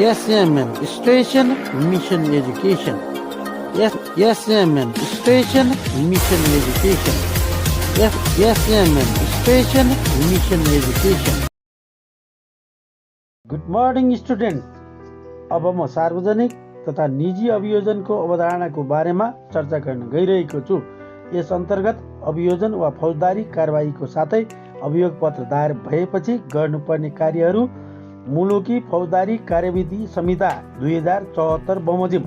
SMM Station Mission Education. SMM Station Mission Education. SMM Station Mission Education. Good morning student. अब म सार्वजनिक तथा निजी अभियोजनको अवधारणाको बारेमा चर्चा गर्न गइरहेको छु। यस अन्तर्गत अभियोजन वा फौजदारी कारबाहीको साथै अभियोग पत्र दायर भएपछि गर्नुपर्ने कार्यहरू, मुलुकी फौजदारी कार्यविधि संहिता 2074 बमोजिम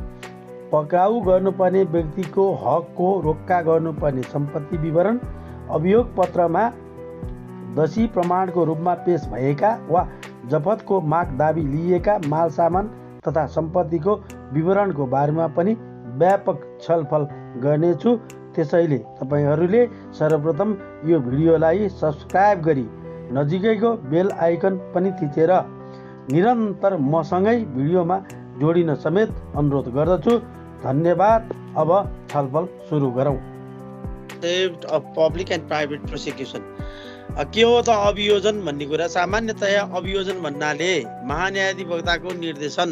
पक्राउ गर्नुपर्ने व्यक्तिको हकको रोक्का गर्नुपर्ने सम्पत्ति विवरण, अभियोग पत्रमा दोषी प्रमाणको रूपमा पेश भएका वा जफतको माग दाबी लिएका माल सामान तथा सम्पत्तिको विवरणको बारेमा पनि व्यापक छलफल गर्नेछु। त्यसैले तपाईहरूले सर्वप्रथम यो भिडियोलाई सब्स्क्राइब गरी नजिकैको बेल आइकन पनि थिचेर निरन्तर मसँगै भिडियोमा जोडिन समेत अनुरोध गर्दछु। धन्यवाद। अब छलफल सुरु गरौँ। पब्लिक एन्ड प्राइभेट प्रोसिक्युसन के हो त अभियोजन भन्ने कुरा? सामान्यतया अभियोजन भन्नाले महान्यायाधिवक्ताको निर्देशन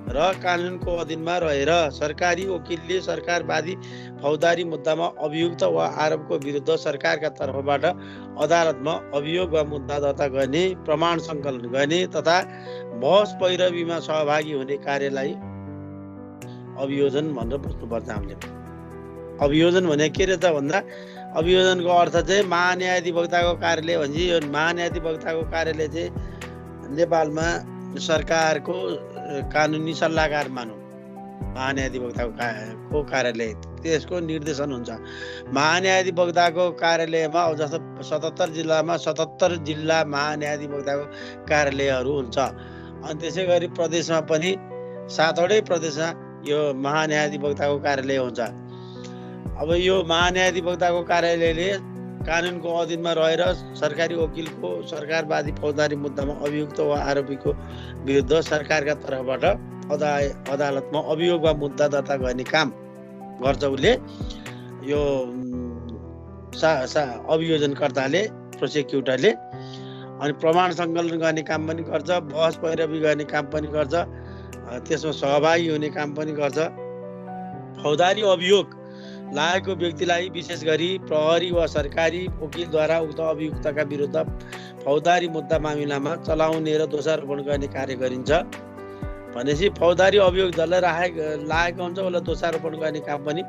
र कानुनको अधीनमा रहेर सरकारी वकिलले सरकारवादी फौजदारी मुद्दामा अभियुक्त वा आरोपको विरुद्ध सरकारका तर्फबाट अदालतमा अभियोग वा मुद्दा दर्ता गर्ने, प्रमाण सङ्कलन गर्ने तथा बहस पैरवीमा सहभागी हुने कार्यलाई अभियोजन भनेर बुझ्नुपर्छ हामीले। अभियोजन भने के रहेछ भन्दा, अभियोजनको अर्थ चाहिँ महान्यायाधिवक्ताको कार्यालय भन्छ। यो महान्यायाधिवक्ताको कार्यालय चाहिँ नेपालमा सरकारको कानुनी सल्लाहकार मानौँ। महान्यायाधिवक्ताको कार्यालय त्यसको निर्देशन हुन्छ। महान्यायाधिवक्ताको कार्यालयमा अब जस्तो 77 जिल्लामा 77 जिल्ला महान्यायाधिवक्ताको कार्यालयहरू हुन्छ। अनि त्यसै गरी प्रदेशमा पनि 7वटै प्रदेशमा यो महान्यायाधिवक्ताको कार्यालय हुन्छ। अब यो महान्यायाधिवक्ताको कार्यालयले कानुनको अधीनमा रहेर सरकारी वकिलको सरकारवादी फौजदारी मुद्दामा अभियुक्त वा आरोपीको विरुद्ध सरकारका तर्फबाट अदालतमा अभियोग वा मुद्दा दर्ता गर्ने काम गर्छ उसले। यो अभियोजनकर्ताले, प्रोसिक्युटरले। अनि प्रमाण सङ्कलन गर्ने काम पनि गर्छ, बहस पैरवी गर्ने काम पनि गर्छ, त्यसमा सहभागी हुने काम पनि गर्छ। फौजदारी अभियोग लागेको व्यक्तिलाई विशेष गरी प्रहरी वा सरकारी वकिलद्वारा उक्त अभियुक्तका विरुद्ध फौजदारी मुद्दा मामिलामा चलाउने र दोषारोपण गर्ने कार्य गरिन्छ। भनेपछि फौजदारी अभियोग जसलाई लागेको हुन्छ उसलाई दोषारोपण गर्ने काम पनि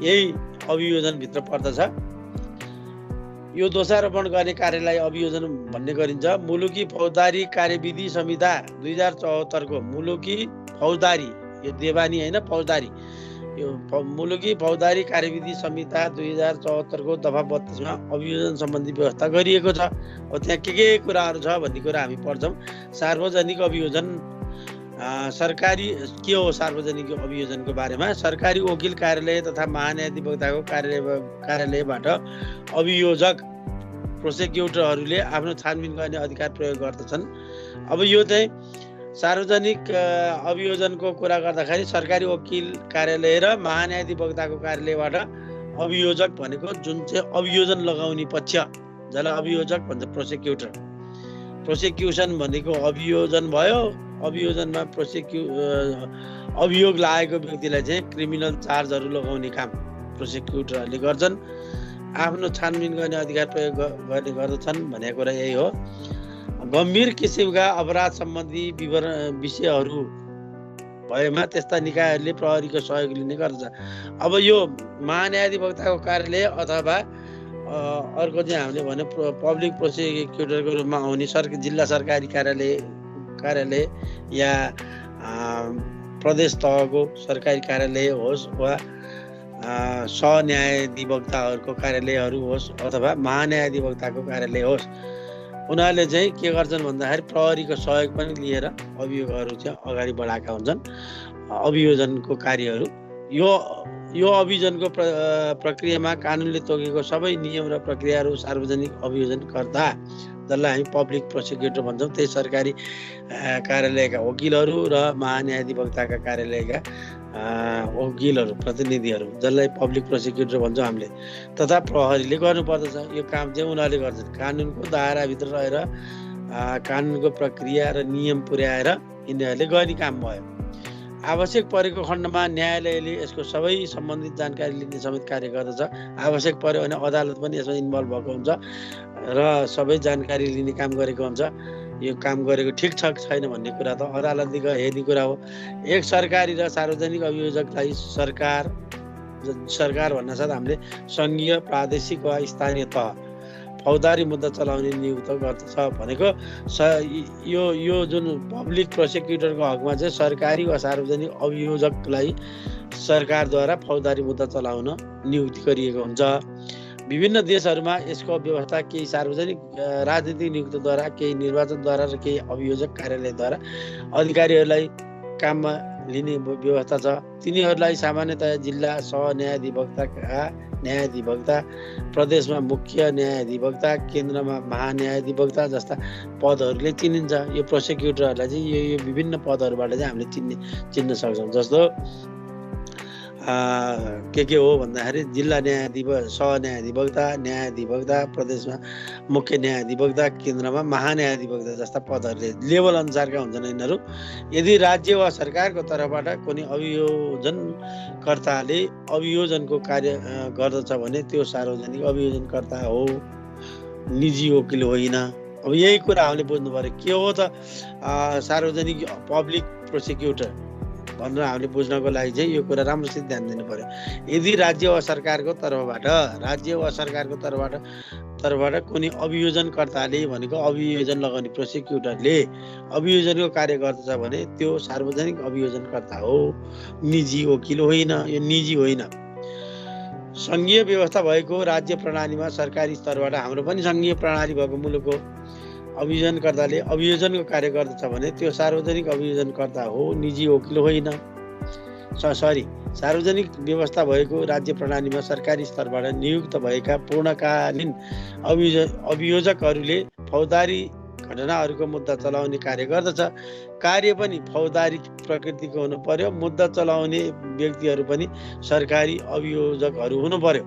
यही अभियोजनभित्र पर्दछ। यो दोषारोपण गर्ने कार्यलाई अभियोजन भन्ने गरिन्छ। मुलुकी फौजदारी कार्यविधि संहिता 2074 को मुलुकी फौजदारी, यो देवानी होइन, फौजदारी, यो मुलुकी फौजदारी कार्यविधि संहिता 2074 को दफा 32 मा अभियोजन सम्बन्धी व्यवस्था गरिएको छ। अब त्यहाँ के कुराहरू छ भन्ने कुरा हामी पढ्छौँ। सार्वजनिक अभियोजन, सरकारी के हो सार्वजनिक अभियोजनको बारेमा? सरकारी वकिल कार्यालय तथा महान्यायाधिवक्ताको कार्यालयबाट अभियोजक प्रोसिक्युटरहरूले आफ्नो छानबिन गर्ने अधिकार प्रयोग गर्दछन्। अब यो चाहिँ सार्वजनिक अभियोजनको कुरा गर्दाखेरि सरकारी वकिल कार्यालय र महान्यायाधिवक्ताको कार्यालयबाट अभियोजक भनेको जुन चाहिँ अभियोजन लगाउने पक्ष, जसलाई अभियोजक भन्छ प्रोसिक्युटर। प्रोसिक्युसन भनेको अभियोजन भयो। अभियोजनमा अभियोग लागेको व्यक्तिलाई चाहिँ क्रिमिनल चार्जहरू लगाउने काम प्रोसिक्युटरहरूले गर्छन्। आफ्नो छानबिन गर्ने अधिकार प्रयोग गर्ने गर्दछन् भनेको कुरा यही हो। गम्भीर किसिमका अपराध सम्बन्धी विषयहरू भएमा त्यस्ता निकायहरूले प्रहरीको सहयोग लिने गर्दछ। अब यो महान्यायाधिवक्ताको कार्यालय अथवा अर्को चाहिँ हामीले भने पब्लिक प्रोसिक्युटरको रूपमा आउने जिल्ला सरकारी कार्यालय या प्रदेश तहको सरकारी कार्यालय होस् वा सहन्यायाधिवक्ताहरूको कार्यालयहरू होस् अथवा महान्यायाधिवक्ताको कार्यालय होस्, उनीहरूले चाहिँ के गर्छन् भन्दाखेरि प्रहरीको सहयोग पनि लिएर अभियोगहरू चाहिँ अगाडि बढाएका हुन्छन्। अभियोजनको कार्यहरू यो अभियोजनको प्रक्रियामा कानुनले तोकेको सबै नियम र प्रक्रियाहरू सार्वजनिक अभियोजनकर्ता, जसलाई हामी पब्लिक प्रोसिक्युटर भन्छौँ, त्यही सरकारी कार्यालयका वकिलहरू र महान्यायाधिवक्ताका कार्यालयका वकिलहरू, प्रतिनिधिहरू, जसलाई पब्लिक प्रोसिक्युटर भन्छौँ हामीले, तथा प्रहरीले गर्नुपर्दछ। यो काम चाहिँ उनीहरूले गर्छन्। कानुनको दायराभित्र रहेर कानुनको प्रक्रिया र नियम पुर्याएर यिनीहरूले गर्ने काम भयो। आवश्यक परेको खण्डमा न्यायालयले यसको सबै सम्बन्धित जानकारी लिने समेत कार्य गर्दछ। आवश्यक पर्यो भने अदालत पनि यसमा इन्भल्भ भएको हुन्छ र सबै जानकारी लिने काम गरेको हुन्छ। यो काम गरेको ठिक छ छैन भन्ने कुरा त अदालतले हेर्ने कुरा हो। एक सरकारी र सार्वजनिक अभियोजकलाई सरकार भन्नासाथ हामीले सङ्घीय, प्रादेशिक वा स्थानीय तह फौजदारी मुद्दा चलाउने नियुक्त गर्दछ भनेको यो जुन पब्लिक प्रोसिक्युटरको हकमा चाहिँ सरकारी वा सार्वजनिक अभियोजकलाई सरकारद्वारा फौजदारी मुद्दा चलाउन नियुक्ति गरिएको हुन्छ। विभिन्न देशहरूमा यसको व्यवस्था केही सार्वजनिक राजनीतिक नियुक्तद्वारा, केही निर्वाचनद्वारा र केही अभियोजक कार्यालयद्वारा अधिकारीहरूलाई काममा लिने व्यवस्था छ। तिनीहरूलाई सामान्यतया जिल्ला सहन्यायाधिवक्ताका न्यायाधिवक्ता, प्रदेशमा मुख्य न्यायाधिवक्ता, केन्द्रमा महान्यायाधिवक्ता जस्ता पदहरूले चिनिन्छ। यो प्रोसिक्युटरहरूलाई चाहिँ यो विभिन्न पदहरूबाट चाहिँ हामीले चिन्न सक्छौँ। जस्तो के हो भन्दाखेरि जिल्ला सहन्यायाधिवक्ता, न्यायाधिवक्ता, प्रदेशमा मुख्य न्यायाधिवक्ता, केन्द्रमा महान्यायाधिवक्ता जस्ता पदहरूले लेभल अनुसारका हुन्छन् यिनीहरू। यदि राज्य वा सरकारको तर्फबाट कुनै अभियोजनकर्ताले अभियोजनको कार्य गर्दछ भने त्यो सार्वजनिक अभियोजनकर्ता हो, निजी वकिल होइन। अब यही कुरा हामीले बुझ्नु पर्यो। के हो त सार्वजनिक पब्लिक प्रोसिक्युटर भनेर हामीले बुझ्नको लागि चाहिँ यो कुरा राम्रोसित ध्यान दिनु पर्यो। यदि राज्य वा सरकारको तर्फबाट कुनै अभियोजनकर्ताले भनेको अभियोजन लगाउने प्रोसिक्युटरले अभियोजनको कार्य गर्दछ भने त्यो सार्वजनिक अभियोजनकर्ता हो, निजी वकिल होइन। यो निजी होइन। सङ्घीय व्यवस्था भएको राज्य प्रणालीमा सरकारी स्तरबाट, हाम्रो पनि सङ्घीय प्रणाली भएको मुलुक हो, अभियोजनकर्ताले अभियोजनको कार्य गर्दछ भने त्यो सार्वजनिक अभियोजनकर्ता हो, निजी वकिल होइन। सार्वजनिक व्यवस्था भएको राज्य प्रणालीमा सरकारी स्तरबाट नियुक्त भएका पूर्णकालीन अभियोजकहरूले फौजदारी घटनाहरूको मुद्दा चलाउने कार्य गर्दछ। कार्य पनि फौजदारी प्रकृतिको हुनु पर्यो। मुद्दा चलाउने व्यक्तिहरू पनि सरकारी अभियोजकहरू हुनु पर्यो।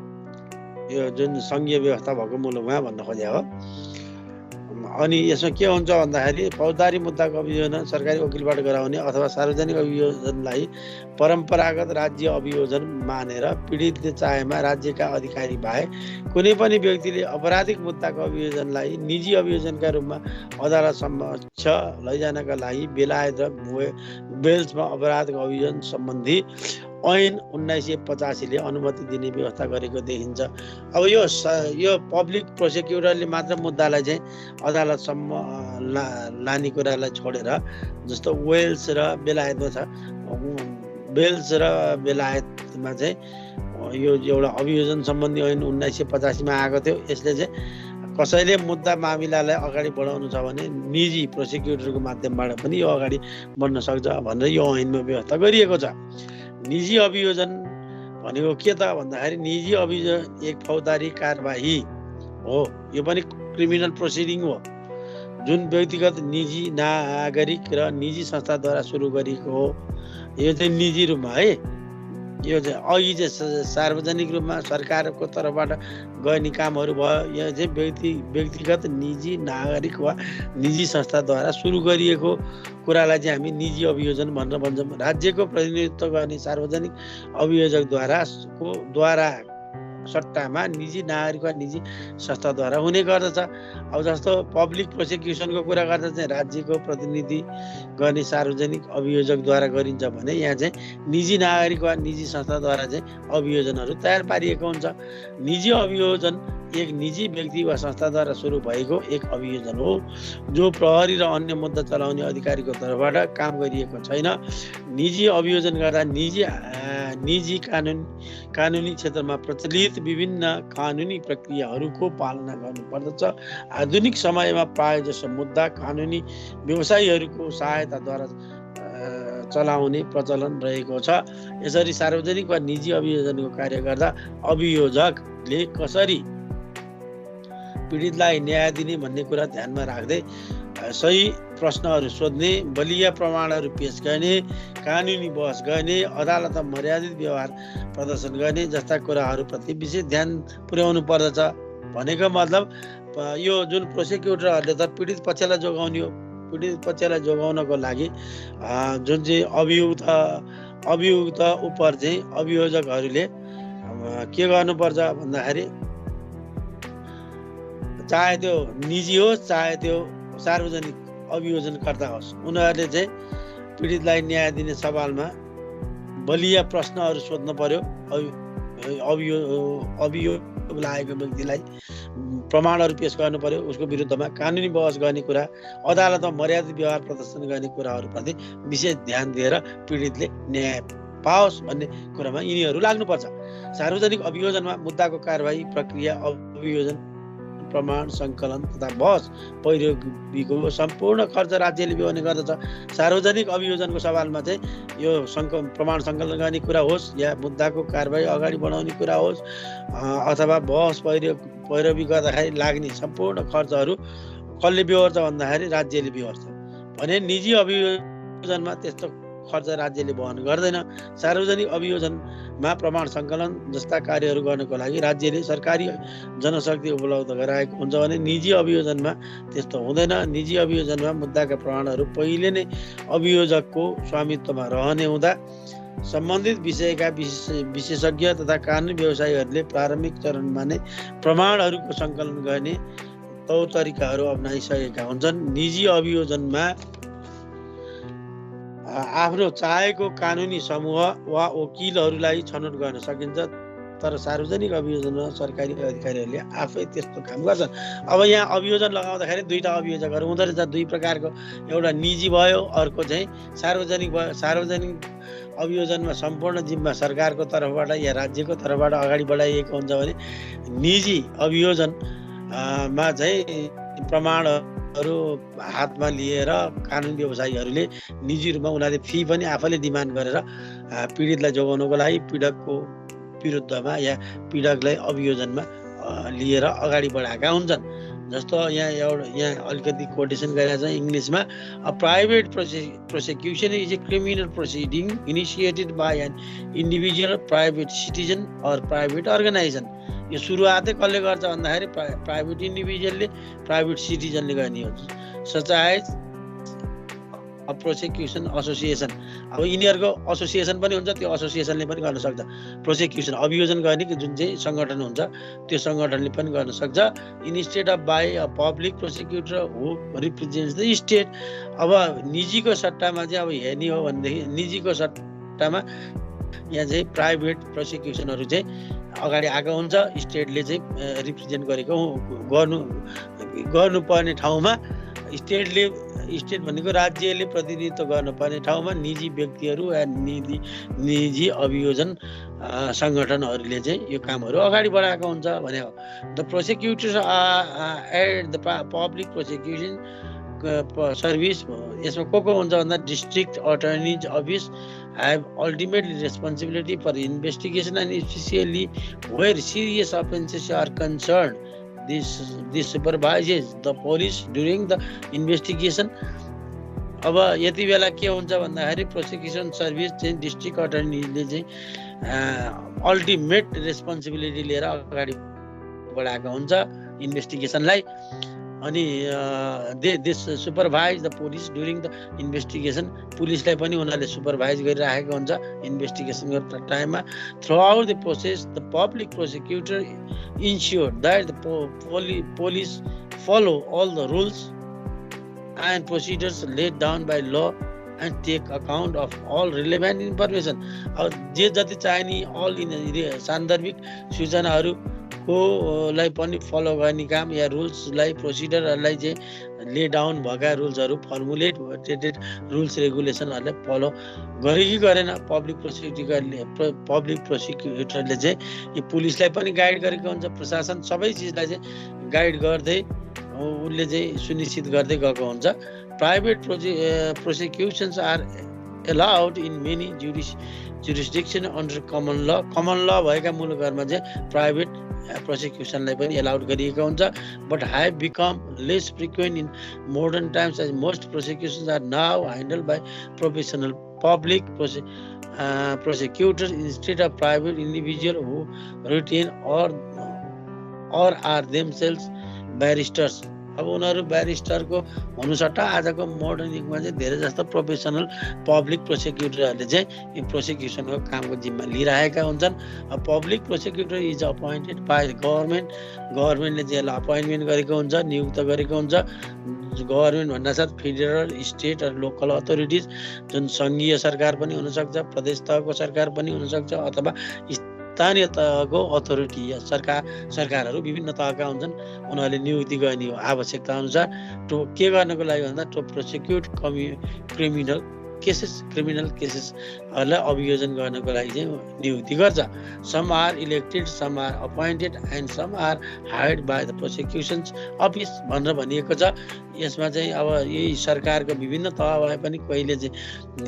यो जुन सङ्घीय व्यवस्था भएको मुलुकमा भन्न खोजेको हो। अनि यसमा के हुन्छ भन्दाखेरि फौजदारी मुद्दाको अभियोजन सरकारी वकिलबाट गराउने अथवा सार्वजनिक अभियोजनलाई परम्परागत राज्य अभियोजन मानेर पीडितले चाहेमा राज्यका अधिकारी बाहेक कुनै पनि व्यक्तिले आपराधिक मुद्दाको अभियोजनलाई निजी अभियोजनका रूपमा अदालत समक्ष लैजानका लागि बेलायत र वेल्समा अपराधको अभियोजन सम्बन्धी ऐन 1985 ले अनुमति दिने व्यवस्था गरेको देखिन्छ। अब यो पब्लिक प्रोसिक्युटरले मात्र मुद्दालाई चाहिँ अदालतसम्म लाने कुरालाई छोडेर, जस्तो वेल्स र बेलायतमा छ, वेल्स र बेलायतमा चाहिँ यो एउटा अभियोजन सम्बन्धी ऐन 1985 मा आएको थियो। यसले चाहिँ कसैले मुद्दा मामिलालाई अगाडि बढाउनु छ भने निजी प्रोसिक्युटरको माध्यमबाट पनि यो अगाडि बढ्न सक्छ भनेर यो ऐनमा व्यवस्था गरिएको छ। निजी अभियोजन भनेको के त भन्दाखेरि निजी अभियोजन एक फौजदारी कारबाही हो। यो पनि क्रिमिनल प्रोसिडिङ हो जुन व्यक्तिगत निजी नागरिक र निजी संस्थाद्वारा सुरु गरिएको हो। यो चाहिँ निजी रूपमा है। यो चाहिँ अघि चाहिँ सार्वजनिक रूपमा सरकारको तर्फबाट गर्ने कामहरू भयो। यहाँ चाहिँ व्यक्तिगत निजी नागरिक वा निजी संस्थाद्वारा सुरु गरिएको कुरालाई चाहिँ हामी निजी अभियोजन भनेर भन्छौँ। राज्यको प्रतिनिधित्व गर्ने सार्वजनिक अभियोजकद्वारा सट्टामा निजी नागरिक वा निजी संस्थाद्वारा हुने गर्दछ। अब जस्तो पब्लिक प्रोसिक्युसनको कुरा गर्दा चाहिँ राज्यको प्रतिनिधि गर्ने सार्वजनिक अभियोजकद्वारा गरिन्छ भने यहाँ चाहिँ निजी नागरिक वा निजी संस्थाद्वारा चाहिँ अभियोजनहरू तयार पारिएको हुन्छ। निजी अभियोजन एक निजी व्यक्ति वा संस्थाद्वारा सुरु भएको एक अभियोजन हो जो प्रहरी र अन्य मुद्दा चलाउने अधिकारीको तर्फबाट काम गरिएको छैन। निजी अभियोजन गर्दा निजी कानुनी क्षेत्रमा प्रचलित विभिन्न कानुनी प्रक्रियाहरूको पालना गर्नुपर्दछ। आधुनिक समयमा प्रायः जसो मुद्दा कानुनी व्यवसायीहरूको सहायताद्वारा चलाउने प्रचलन रहेको छ। यसरी सार्वजनिक वा निजी अभियोजनको कार्य गर्दा अभियोजकले कसरी पीडितलाई न्याय दिने भन्ने कुरा ध्यानमा राख्दै सही प्रश्नहरू सोध्ने, बलिया प्रमाणहरू पेश गर्ने, कानुनी बहस गर्ने, अदालतमा मर्यादित व्यवहार प्रदर्शन गर्ने जस्ता कुराहरूप्रति विशेष ध्यान पुर्याउनु पर्दछ। भनेको मतलब यो जुन प्रोसिक्युटरहरूले त पीडित पक्षलाई जोगाउने हो। पीडित पक्षलाई जोगाउनको लागि जुन चाहिँ अभियुक्त उप चाहिँ अभियोजकहरूले के गर्नुपर्छ भन्दाखेरि चाहे त्यो निजी होस् चाहे त्यो सार्वजनिक अभियोजनकर्ता होस्, उनीहरूले चाहिँ पीडितलाई न्याय दिने सवालमा बलिया प्रश्नहरू सोध्नु पर्यो। अभियोग लागेको व्यक्तिलाई प्रमाणहरू पेश गर्नु पर्यो। उसको विरुद्धमा कानुनी बहस गर्ने कुरा, अदालतमा मर्यादित व्यवहार प्रदर्शन गर्ने कुराहरूप्रति विशेष ध्यान दिएर पीडितले न्याय पाओस् भन्ने कुरामा यिनीहरू लाग्नुपर्छ। सार्वजनिक अभियोजनमा मुद्दाको कारबाही प्रक्रिया, अभियोजन, प्रमाण सङ्कलन तथा बहस पैरवीको सम्पूर्ण खर्च राज्यले बिहोर्ने गर्दछ। सार्वजनिक अभियोजनको सवालमा चाहिँ यो प्रमाण सङ्कलन गर्ने कुरा होस् या मुद्दाको कारबाही अगाडि बढाउने कुरा होस् अथवा बहस पैरवी गर्दाखेरि लाग्ने सम्पूर्ण खर्चहरू कसले बिहोर्छ भन्दाखेरि राज्यले बिहोर्छ भने निजी अभियोजनमा त्यस्तो खर्च राज्यले वहन गर्दैन। सार्वजनिक अभियोजनमा प्रमाण सङ्कलन जस्ता कार्यहरू गर्नको लागि राज्यले सरकारी जनशक्ति उपलब्ध गराएको हुन्छ भने निजी अभियोजनमा त्यस्तो हुँदैन। निजी अभियोजनमा मुद्दाका प्रमाणहरू पहिले नै अभियोजकको स्वामित्वमा रहने हुँदा सम्बन्धित विषयका विशेषज्ञ तथा कानुनी व्यवसायीहरूले प्रारम्भिक चरणमा नै प्रमाणहरूको सङ्कलन गर्ने तौर तरिकाहरू अपनाइसकेका हुन्छन्। निजी अभियोजनमा आफ्नो चाहेको कानुनी समूह वा वकिलहरूलाई छनौट गर्न सकिन्छ, तर सार्वजनिक अभियोजनमा सरकारी अधिकारीहरूले आफै त्यस्तो काम गर्छन्। अब यहाँ अभियोजन लगाउँदाखेरि दुईटा अभियोजकहरू हुँदो रहेछ, दुई प्रकारको, एउटा निजी भयो, अर्को चाहिँ सार्वजनिक भयो। सार्वजनिक अभियोजनमा सम्पूर्ण जिम्मा सरकारको तर्फबाट या राज्यको तर्फबाट अगाडि बढाइएको हुन्छ भने निजी अभियोजनमा चाहिँ प्रमाणहरू हातमा लिएर कानुनी व्यवसायीहरूले निजी रूपमा उनीहरूले फी पनि आफैले डिमान्ड गरेर पीडितलाई जोगाउनको लागि पीडकको विरुद्धमा या पीडकलाई अभियोजनमा लिएर अगाडि बढाएका हुन्छन्। जस्तो यहाँ अलिकति कोटेसन गरेर चाहिँ इङ्ग्लिसमा a private prosecution is a criminal proceeding initiated by an individual, private citizen or private organisation. यो सुरुवातै कसले गर्छ भन्दाखेरि प्राइभेट इन्डिभिजुअलले, प्राइभेट सिटिजनले गर्ने हो। Such as a prosecution association, अब यिनीहरूको एसोसिएसन पनि हुन्छ, त्यो एसोसिएसनले पनि गर्न सक्छ प्रोसिक्युसन, अभियोजन गर्ने जुन चाहिँ सङ्गठन हुन्छ त्यो सङ्गठनले पनि गर्न सक्छ। Instead of by a public prosecutor who represents the state. अब निजीको सट्टामा चाहिँ अब हेर्ने हो भनेदेखि निजीको सट्टामा यहाँ चाहिँ प्राइभेट प्रोसिक्युसनहरू चाहिँ अगाडि आएको हुन्छ। स्टेटले चाहिँ रिप्रेजेन्ट गरेको गर्नुपर्ने ठाउँमा स्टेट भनेको राज्यले प्रतिनिधित्व गर्नुपर्ने ठाउँमा निजी व्यक्तिहरू या निजी अभियोजन सङ्गठनहरूले चाहिँ यो कामहरू अगाडि बढाएको हुन्छ भने हो। The prosecutors at the public prosecution service, यसमा को हुन्छ भन्दा district attorney's office have ultimately responsibility for investigation and especially where serious offences are concerned. This supervises the police during the investigation. अब यति बेला के हुन्छ भन्दाखेरि प्रोसिक्युसन सर्भिस चाहिँ डिस्ट्रिक्ट अटर्नीले चाहिँ अल्टिमेट रेस्पोन्सिबिलिटी लिएर अगाडि बढाएको हुन्छ इन्भेस्टिगेसनलाई। अनि this supervise the police during the investigation, पुलिसलाई पनि उनीहरूले सुपरभाइज गरिराखेको हुन्छ इन्भेस्टिगेसनको टाइममा। Throughout the process the public prosecutor ensure that the police follow all the rules and procedures laid down by law and take account of all relevant information. अब जे जति चाहिने अल सान्दर्भिक सूचनाहरू लाई पनि फलो गर्ने काम या रुल्सलाई प्रोसिडरहरूलाई चाहिँ ले डाउन भएका रुल्सहरू फर्मुलेटेड रुल्स रेगुलेसनहरूलाई फलो गरे कि गरेन पब्लिक प्रोसिक्युटरले चाहिँ यो पुलिसलाई पनि गाइड गरेको हुन्छ। प्रशासन सबै चिजलाई चाहिँ गाइड गर्दै उसले चाहिँ सुनिश्चित गर्दै गएको हुन्छ। Private prosecutions are allowed in many jurisdiction under common law. Common law भएका मुलुकहरुमा चाहिँ प्राइभेट प्रोसिक्युसनलाई पनि अलाउड गरिएको हुन्छ, but have become less frequent in modern times as most prosecutions are now handled by professional public prosecutors instead of private individuals who retain or are themselves ब्यारिस्टर्स, अब उनीहरू ब्यारिस्टरको हुनुसट्टा आजको modern युगमा चाहिँ धेरै जस्तो प्रोफेसनल पब्लिक प्रोसिक्युटरहरूले चाहिँ यो प्रोसिक्युसनको कामको जिम्मा लिइरहेका हुन्छन्। पब्लिक प्रोसिक्युटर इज अपोइन्टेड बाई गभर्मेन्टले चाहिँ अपोइन्टमेन्ट गरेको हुन्छ, नियुक्त गरेको हुन्छ। गभर्मेन्ट भन्नासाथ फेडरल, स्टेट र लोकल अथोरिटिज, जुन सङ्घीय सरकार पनि हुनसक्छ, प्रदेश तहको सरकार पनि हुनसक्छ, अथवा स्थानीय तहको अथोरिटी या सरकारहरू विभिन्न तहका हुन्छन्। उनीहरूले नियुक्ति गर्ने हो आवश्यकता अनुसार। के गर्नको लागि भन्दा टु प्रोसिक्युट क्रिमिनल केसेसहरूलाई अभियोजन गर्नको लागि चाहिँ नियुक्ति गर्छ। Some are elected, some are appointed and some are hired by the prosecution's office भनेर भनिएको छ। यसमा चाहिँ अब यही सरकारको विभिन्न तह भए पनि कहिले चाहिँ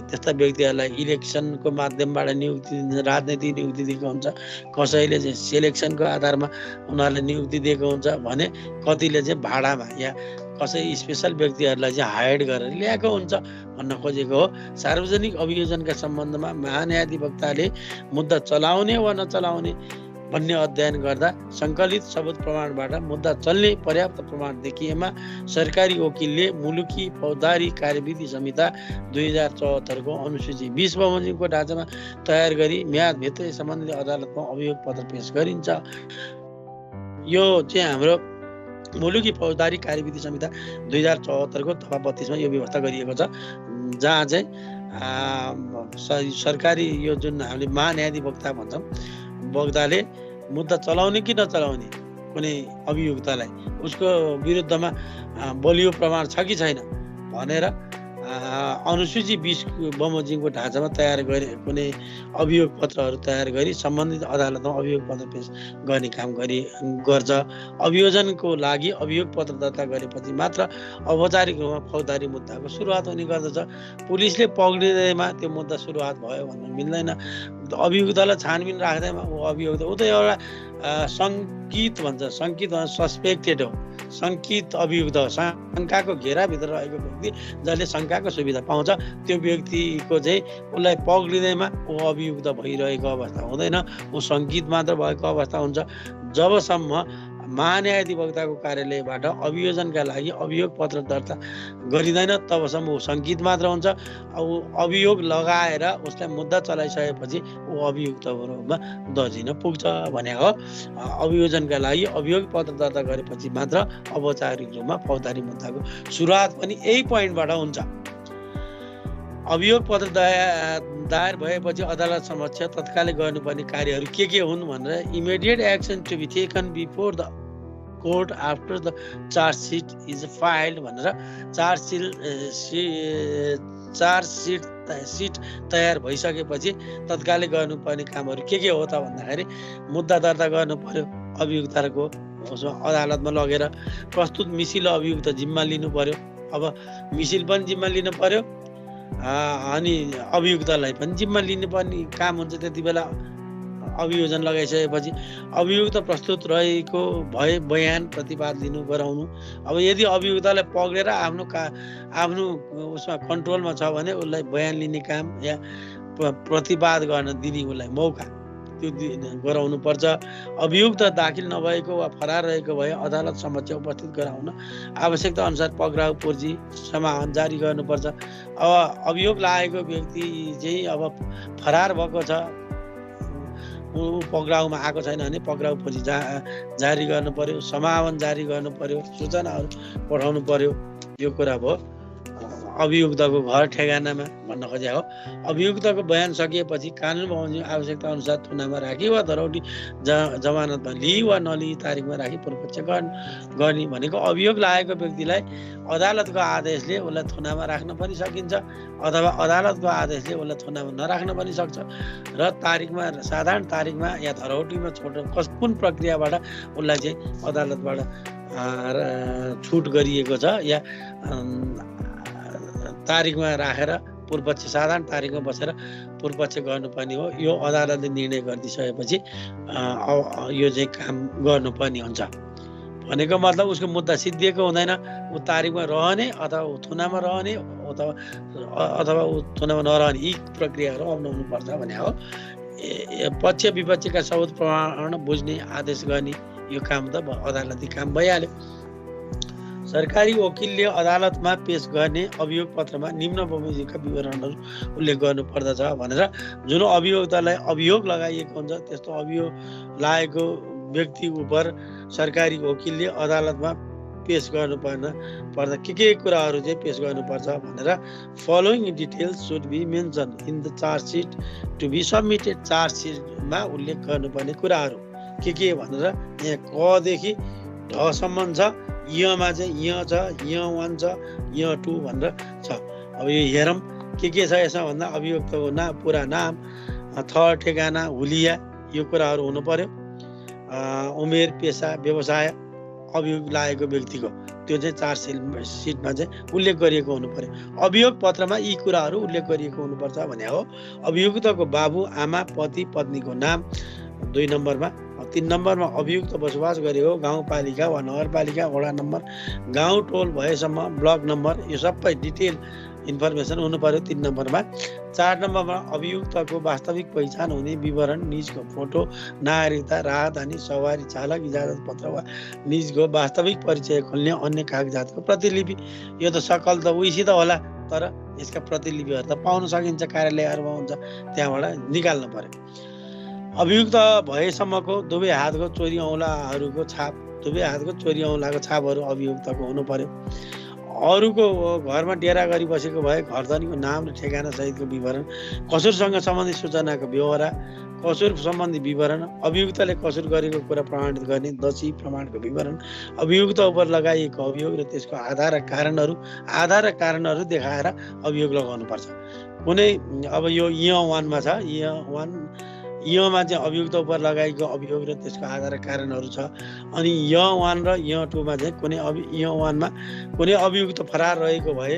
त्यस्ता व्यक्तिहरूलाई इलेक्सनको माध्यमबाट नियुक्ति, राजनीतिक नियुक्ति दिएको हुन्छ, कसैले चाहिँ सेलेक्सनको आधारमा उनीहरूलाई नियुक्ति दिएको हुन्छ भने कतिले चाहिँ भाडामा या कसै स्पेसल व्यक्तिहरूलाई चाहिँ हायर्ड गरेर ल्याएको हुन्छ भन्न खोजेको हो। सार्वजनिक अभियोजनका सम्बन्धमा महान्यायाधिवक्ताले मुद्दा चलाउने वा नचलाउने भन्ने अध्ययन गर्दा सङ्कलित सबुत प्रमाणबाट मुद्दा चल्ने पर्याप्त प्रमाण देखिएमा सरकारी वकिलले मुलुकी फौजदारी कार्यविधि संहिता 2074 को अनुसूची 20 बमोजिमको ढाँचामा तयार गरी म्यादभित्रै सम्बन्धित अदालतमा अभियोग पत्र पेश गरिन्छ। यो चाहिँ हाम्रो मुलुकी फौजदारी कार्यविधि संहिता 2074 को दफा 32 मा यो व्यवस्था गरिएको छ, जहाँ चाहिँ सरकारी यो जुन हामीले महान्यायाधिवक्ता भन्छौँ, वक्ताले मुद्दा चलाउने कि नचलाउने कुनै अभियुक्तलाई, उसको विरुद्धमा बलियो प्रमाण छ कि छैन भनेर अनुसूची 20 बमोजिमको ढाँचामा तयार गरे कुनै अभियोग पत्रहरू तयार गरी सम्बन्धित अदालतमा अभियोग पत्र पेश गर्ने काम गर्छ। अभियोजनको लागि अभियोग पत्र दर्ता गरेपछि मात्र औपचारिक रूपमा फौजदारी मुद्दाको सुरुवात हुने गर्दछ। पुलिसले पक्रिँदैमा त्यो मुद्दा सुरुवात भयो भन्न मिल्दैन। अभियुक्तलाई छानबिन राख्दैमा ऊ अभियुक्त, ऊ त एउटा शङ्कित भन्छ, सस्पेक्टेड हो, शङ्कित अभियुक्त हो, शङ्काको घेराभित्र रहेको व्यक्ति जसले शङ्काको सुविधा पाउँछ, त्यो व्यक्तिको चाहिँ उसलाई पक्रिँदैमा ऊ अभियुक्त भइरहेको अवस्था हुँदैन, ऊ शङ्कित मात्र भएको अवस्था हुन्छ। जबसम्म महान्यायाधिवक्ताको कार्यालयबाट अभियोजनका लागि अभियोग पत्र दर्ता गरिँदैन तबसम्म ऊ शङ्कित मात्र हुन्छ। अब अभियोग लगाएर उसलाई मुद्दा चलाइसकेपछि ऊ अभियुक्तको रूपमा दर्जिन पुग्छ भने हो। अभियोजनका लागि अभियोग पत्र दर्ता गरेपछि मात्र औपचारिक रूपमा फौजदारी मुद्दाको सुरुवात पनि यही पोइन्टबाट हुन्छ। अभियोग पत्र दायर भएपछि अदालत समक्ष तत्कालै गर्नुपर्ने कार्यहरू के हुन् भनेर immediate action to be taken before the court after the charge sheet is filed भनेर चार्ज सिट तयार भइसकेपछि तत्कालै गर्नुपर्ने कामहरू के हो त भन्दाखेरि मुद्दा दर्ता गर्नु पर्यो, अभियुक्तको उसमा अदालतमा लगेर प्रस्तुत मिसिल अभियुक्त जिम्मा लिनु पर्यो। अब मिसिल पनि जिम्मा लिनु पर्यो अनि अभियुक्तलाई पनि जिम्मा लिनुपर्ने काम हुन्छ। त्यति बेला अभियोजन लगाइसकेपछि अभियुक्त प्रस्तुत रहेको भए बयान प्रतिवाद लिनु गराउनु। अब यदि अभियुक्तलाई पक्रेर आफ्नो उसमा कन्ट्रोलमा छ भने उसलाई बयान लिने काम या प्रतिवाद गर्न दिने उसलाई मौका त्यो गराउनु पर्छ। अभियुक्त दाखिल नभएको वा फरार रहेको भए अदालत समक्ष उपस्थित गराउन आवश्यकता अनुसार पक्राउ पूर्जी समाहन जारी गर्नुपर्छ। अब अभियोग लागेको व्यक्ति चाहिँ अब फरार भएको छ, ऊ पक्राउमा आएको छैन भने पक्राउ पूर्जी जारी गर्नु पर्यो, समाहन जारी गर्नु पर्यो, सूचनाहरू पठाउनु पर्यो। यो कुरा भयो अभियुक्तको घर ठेगानामा भन्न खोजेको हो। अभियुक्तको बयान सकिएपछि कानुन बमोजिम आवश्यकता अनुसार थुनामा राखी वा धरौटी जमानतमा लिई वा नलिई तारिकमा राखी पूर्वपक्ष गर्ने भनेको अभियोग लागेको व्यक्तिलाई अदालतको आदेशले उसलाई थुनामा राख्न पनि सकिन्छ अथवा अदालतको आदेशले उसलाई थुनामा नराख्न पनि सक्छ र तारिकमा साधारण तारिकमा या धरौटीमा छोडेर कुन प्रक्रियाबाट उसलाई चाहिँ अदालतबाट छुट गरिएको छ या तारिकमा राखेर पूर्वपक्ष साधारण तारिकमा बसेर पूर्वपक्ष गर्नुपर्ने हो। यो अदालतले निर्णय गरिदिइसकेपछि यो चाहिँ काम गर्नुपर्ने हुन्छ भनेको मतलब उसको मुद्दा सिद्धिएको हुँदैन। ऊ तारिकमा रहने अथवा ऊ थुनामा रहने अथवा ऊ थुनामा नरहने यी प्रक्रियाहरू अपनाउनु पर्छ भने हो। पक्ष विपक्षका सबुत प्रमाण बुझ्ने आदेश गर्ने यो काम त अदालती काम भइहाल्यो। सरकारी वकिलले अदालतमा पेश गर्ने अभियोग पत्रमा निम्न बमोजिमका विवरणहरू उल्लेख गर्नुपर्दछ भनेर जुन अभियोक्तालाई अभियोग लगाइएको हुन्छ त्यस्तो अभियोग लागेको व्यक्ति उप सरकारी वकिलले अदालतमा पेश गर्नुपर्दा के कुराहरू चाहिँ पेश गर्नुपर्छ भनेर following details should be mention in the charge sheet to be submitted. चार्जसिटमा उल्लेख गर्नुपर्ने कुराहरू के भनेर यहाँ कदेखि ढसम्म छ। यमा चाहिँ य छ, य1 छ, य2 भनेर छ। अब यो हेरौँ के छ यसमा भन्दा अभियुक्तको पुरा नाम, थर, ठेगाना, हुलिया यो कुराहरू हुनु पर्यो। उमेर, पेसा, व्यवसाय अभियोग लागेको व्यक्तिको त्यो चाहिँ चार्जसिटमा चाहिँ उल्लेख गरिएको हुनु पर्यो। अभियोग पत्रमा यी कुराहरू उल्लेख गरिएको हुनुपर्छ भने हो। अभियुक्तको बाबु, आमा, पति, पत्नीको नाम 2 नम्बरमा। 3 नम्बरमा अभियुक्त बसोबास गरेको गाउँपालिका वा नगरपालिका, वडा नम्बर, गाउँ टोल भएसम्म ब्लक नम्बर यो सबै डिटेल इन्फर्मेसन हुनु पर्यो 3 नम्बरमा। 4 नम्बरमा अभियुक्तको वास्तविक पहिचान हुने विवरण, निजको फोटो, नागरिकता, राहदानी, सवारी चालक इजाजत पत्र वा निजको वास्तविक परिचय खोल्ने अन्य कागजातको प्रतिलिपि। यो त सकल त उइसित होला, तर यसका प्रतिलिपिहरू त पाउन सकिन्छ, कार्यालयहरूमा हुन्छ, त्यहाँबाट निकाल्नु पर्यो। अभियुक्त भएसम्मको दुवै हातको चोरी औँलाहरूको छाप, दुवै हातको चोरी औँलाको छापहरू अभियुक्तको हुनु पर्यो। अरूको घरमा डेरा गरी बसेको भए घरधनीको नाम र ठेगाना सहितको विवरण, कसुरसँग सम्बन्धित सूचनाको ब्यौरा, कसुर सम्बन्धी विवरण, अभियुक्तले कसुर गरेको कुरा प्रमाणित गर्ने दोषी प्रमाणको विवरण, अभियुक्त उप लगाइएको अभियोग र त्यसको आधार र कारणहरू देखाएर अभियोग लगाउनुपर्छ। कुनै अब यो य1 मा छ, यमा चाहिँ अभियुक्त उप लगाइएको अभियोग र त्यसको आधार कारणहरू छ। अनि य1 र य2 मा चाहिँ य1 मा कुनै अभियुक्त फरार रहेको भए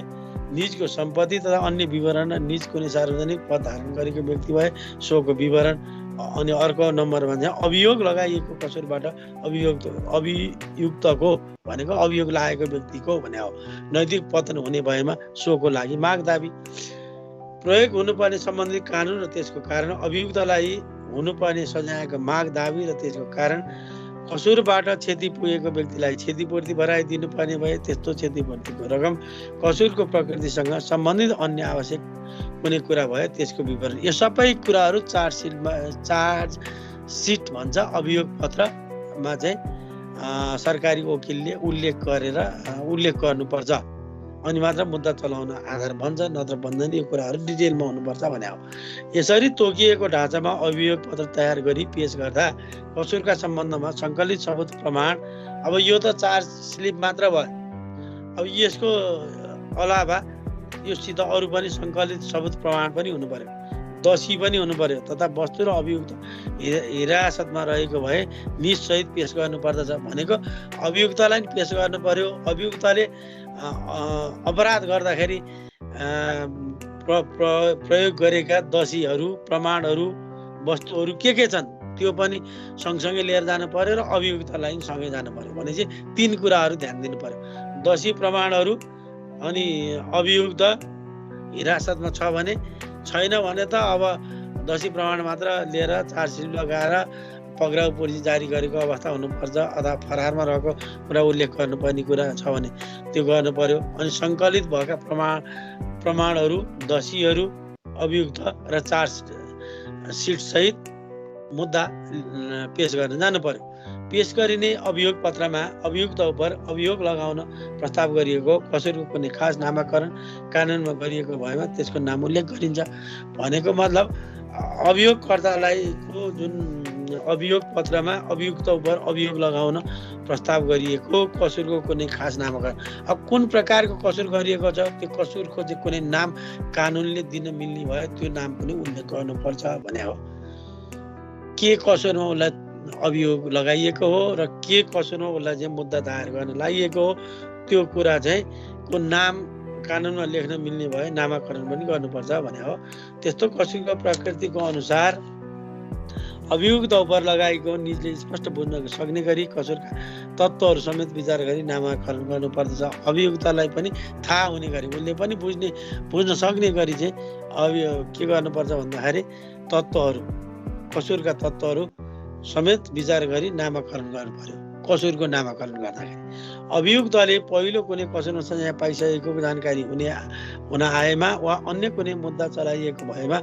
निजको सम्पत्ति तथा अन्य विवरण र निज कुनै सार्वजनिक पद धारण गरेको व्यक्ति भए सोको विवरण। अनि अर्को नम्बरमा चाहिँ अभियोग लगाइएको कसुरबाट अभियुक्तको भनेको अभियोग लागेको व्यक्तिको भने हो। नैतिक पतन हुने भएमा सोको लागि माग दाबी, प्रयोग हुनुपर्ने सम्बन्धित कानुन र त्यसको कारण, अभियुक्तलाई हुनुपर्ने सजायको माग दाबी र त्यसको कारण, कसुरबाट क्षति पुगेको व्यक्तिलाई क्षतिपूर्ति भराइदिनु पर्ने भए त्यस्तो क्षतिपूर्तिको रकम, कसुरको प्रकृतिसँग सम्बन्धित अन्य आवश्यक कुनै कुरा भए त्यसको विवरण। यो सबै कुराहरू चार्जसिट भन्छ अभियोग पत्रमा चाहिँ सरकारी वकिलले उल्लेख गर्नुपर्छ। अनि मात्र मुद्दा चलाउन आधार बन्छ, नत्र बन्दैन। यो कुराहरू डिटेलमा हुनुपर्छ भने हो। यसरी तोकिएको ढाँचामा अभियोग पत्र तयार गरी पेश गर्दा कसुरका सम्बन्धमा सङ्कलित सबुत प्रमाण, अब यो त चार्ज स्लिप मात्र भयो, अब यसको अलावा योसित अरू पनि सङ्कलित सबुत प्रमाण पनि हुनु पर्यो, दोषी पनि हुनु पर्यो तथा वस्तु र अभियुक्त हिरासतमा रहेको भए निजसहित पेश गर्नुपर्दछ। भनेको अभियुक्तलाई पनि पेश गर्नु पर्यो। अभियुक्तले अपराध गर्दाखेरि प्रयोग गरेका दोषीहरू, प्रमाणहरू, वस्तुहरू के छन् त्यो पनि सँगसँगै लिएर जानु पर्यो र अभियुक्तलाई पनि सँगै जानु पर्यो। भनेपछि 3 कुराहरू ध्यान दिनु पर्यो। दोषी प्रमाणहरू, अनि अभियुक्त हिरासतमा छ भने, छैन भने त अब दोषी प्रमाण मात्र लिएर चार्जसिट लगाएर पक्राउ पुलिस जारी गरेको अवस्था हुनुपर्छ, अथवा फरारमा रहेको कुरा उल्लेख गर्नुपर्ने कुरा छ भने त्यो गर्नु पर्यो। अनि सङ्कलित भएका प्रमाणहरू, दोषीहरू, अभियुक्त र चार्जसिट सहित मुद्दा पेश गर्न जानु पर्यो। पेश गरिने अभियोग पत्रमा अभियुक्त उप अभियोग लगाउन प्रस्ताव गरिएको कसुरको कुनै खास नामाकरण कानुनमा गरिएको भएमा त्यसको नाम उल्लेख गरिन्छ। भनेको मतलब अभियोगकर्तालाई जुन अभियोग पत्रमा अभियुक्त उप अभियोग लगाउन प्रस्ताव गरिएको कसुरको कुनै खास नामाकरण, अब कुन प्रकारको कसुर गरिएको छ त्यो कसुरको चाहिँ कुनै नाम कानुनले दिन मिल्ने भयो त्यो नाम पनि उल्लेख गर्नुपर्छ भने हो। के कसुरमा उसलाई अभियोग लगाइएको हो र के कसुरमा उसलाई चाहिँ मुद्दा दायर गर्न लागि हो त्यो कुरा चाहिँ को नाम कानुनमा लेख्न मिल्ने भए नामाकरण पनि गर्नुपर्छ भने हो। त्यस्तो कसुरको प्रकृतिको अनुसार अभियुक्त उप लगाएको निजले स्पष्ट बुझ्न सक्ने गरी कसुरका तत्त्वहरू समेत विचार गरी नामाकरण गर्नुपर्दछ। अभियुक्तलाई पनि थाहा हुने गरी, उसले पनि बुझ्न सक्ने गरी चाहिँ के गर्नुपर्छ भन्दाखेरि तत्त्वहरू, कसुरका तत्त्वहरू समेत विचार गरी नामाकरण गर्नु पर्यो। कसुरको नामाकरण गर्दाखेरि अभियुक्तले पहिलो कुनै कसुरमा सजाय पाइसकेको जानकारी हुन आएमा वा अन्य कुनै मुद्दा चलाइएको भएमा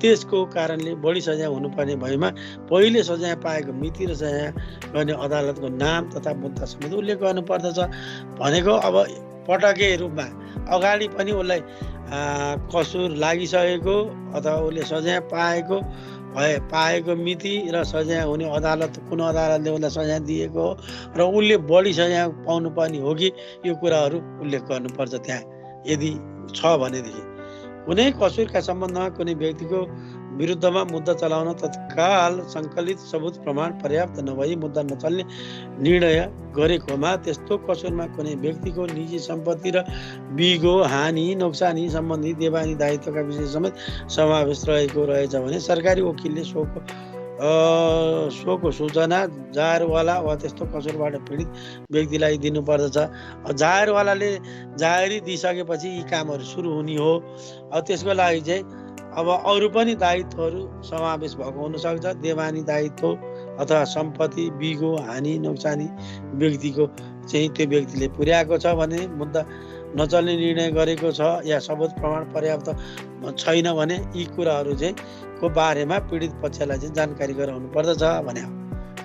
त्यसको कारणले बढी सजाय हुनुपर्ने भएमा पहिले सजाय पाएको मिति र सजाय गर्ने अदालतको नाम तथा मुद्दा समेत उल्लेख गर्नुपर्दछ भनेको अब पटके रूपमा अगाडि पनि उसलाई कसुर लागिसकेको अथवा उसले सजाय पाएको मिति र सजाय हुने अदालत कुन अदालतले उसलाई सजाय दिएको हो र उसले बढी सजाय पाउनुपर्ने हो कि यो कुराहरू उल्लेख गर्नुपर्छ त्यहाँ यदि छ भनेदेखि कुनै कसुरका सम्बन्धमा कुनै व्यक्तिको विरुद्धमा मुद्दा चलाउन तत्काल सङ्कलित सबुत प्रमाण पर्याप्त नभई मुद्दा नचल्ने निर्णय गरेकोमा त्यस्तो कसुरमा कुनै व्यक्तिको निजी सम्पत्ति र बिगो हानि नोक्सानी सम्बन्धी देवानी दायित्वका विषय समेत समावेश रहेको रहेछ भने सरकारी वकिलले सोको सूचना जाहेरवाला वा त्यस्तो कसुरबाट पीडित व्यक्तिलाई दिनुपर्दछ। जाहेरवालाले जाहेरी दिइसकेपछि यी कामहरू सुरु हुने हो। त्यसको लागि चाहिँ अब अरू पनि दायित्वहरू समावेश भएको हुनसक्छ। देवानी दायित्व अथवा सम्पत्ति बिगो हानि नोक्सानी व्यक्तिको चाहिँ त्यो व्यक्तिले पुर्याएको छ भने मुद्दा नचल्ने निर्णय गरेको छ या सबुत प्रमाण पर्याप्त छैन भने यी कुराहरू चाहिँ को बारेमा पीडित पक्षलाई चाहिँ जानकारी गराउनु पर्दछ भने